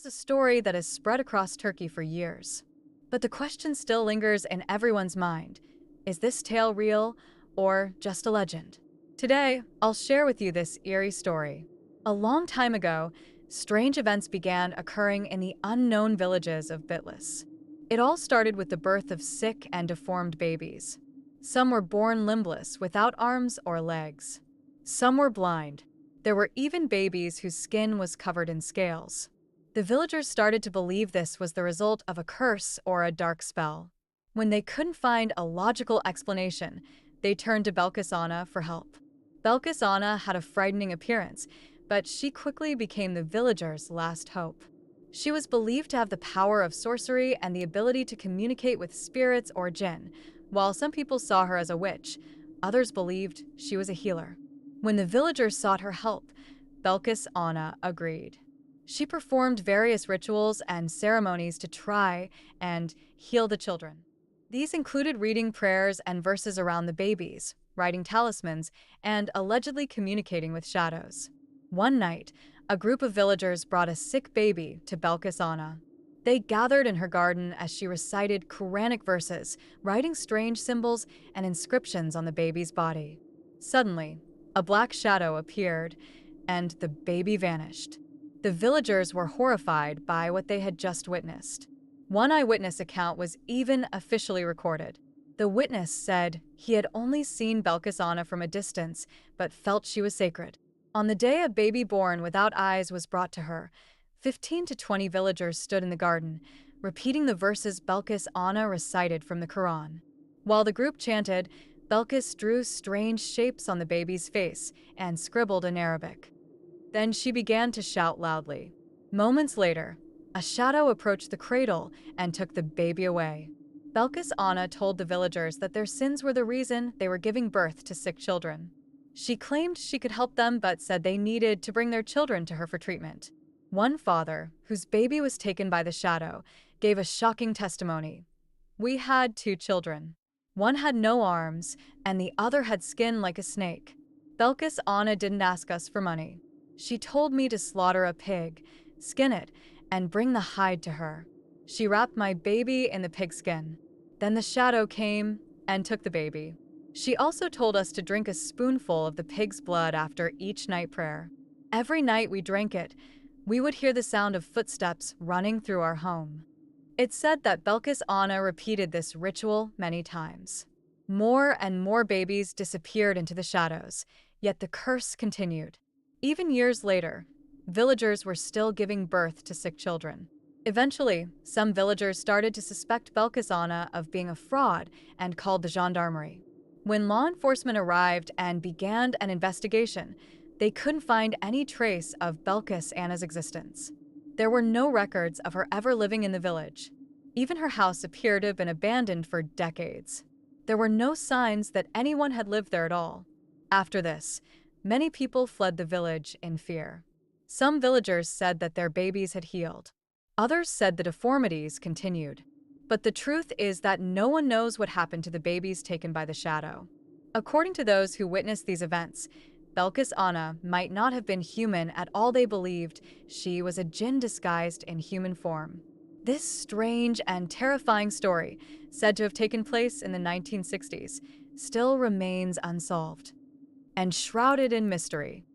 is a story that has spread across Turkey for years. But the question still lingers in everyone's mind. Is this tale real or just a legend? Today, I'll share with you this eerie story. A long time ago, strange events began occurring in the unknown villages of Bitlis. It all started with the birth of sick and deformed babies. Some were born limbless, without arms or legs. Some were blind. There were even babies whose skin was covered in scales. The villagers started to believe this was the result of a curse or a dark spell. When they couldn't find a logical explanation, they turned to Belkıs for help. Belkıs had a frightening appearance, but she quickly became the villagers' last hope. She was believed to have the power of sorcery and the ability to communicate with spirits or jinn. While some people saw her as a witch, others believed she was a healer. When the villagers sought her help, Belkıs agreed. She performed various rituals and ceremonies to try and heal the children. These included reading prayers and verses around the babies, writing talismans, and allegedly communicating with shadows. One night, a group of villagers brought a sick baby to Belkıs. They gathered in her garden as she recited Quranic verses, writing strange symbols and inscriptions on the baby's body. Suddenly, a black shadow appeared, and the baby vanished. The villagers were horrified by what they had just witnessed. One eyewitness account was even officially recorded. The witness said he had only seen Belkıs from a distance, but felt she was sacred. On the day a baby born without eyes was brought to her, 15 to 20 villagers stood in the garden, repeating the verses Belkıs recited from the Quran. While the group chanted, Belkıs drew strange shapes on the baby's face and scribbled in Arabic. Then she began to shout loudly. Moments later, a shadow approached the cradle and took the baby away. Belkıs told the villagers that their sins were the reason they were giving birth to sick children. She claimed she could help them but said they needed to bring their children to her for treatment. One father, whose baby was taken by the shadow, gave a shocking testimony. "We had 2 children. One had no arms, and the other had skin like a snake. Belkıs didn't ask us for money. She told me to slaughter a pig, skin it, and bring the hide to her. She wrapped my baby in the pig skin. Then the shadow came and took the baby. She also told us to drink a spoonful of the pig's blood after each night prayer. Every night we drank it, we would hear the sound of footsteps running through our home." It's said that Belkıs repeated this ritual many times. More and more babies disappeared into the shadows, yet the curse continued. Even years later, villagers were still giving birth to sick children. Eventually, some villagers started to suspect Belkıs of being a fraud and called the gendarmerie. When law enforcement arrived and began an investigation, they couldn't find any trace of Belkıs existence. There were no records of her ever living in the village. Even her house appeared to have been abandoned for decades. There were no signs that anyone had lived there at all. After this, many people fled the village in fear. Some villagers said that their babies had healed. Others said the deformities continued. But the truth is that no one knows what happened to the babies taken by the shadow. According to those who witnessed these events, Belkıs might not have been human at all. They believed she was a jinn disguised in human form. This strange and terrifying story, said to have taken place in the 1960s, still remains unsolved and shrouded in mystery.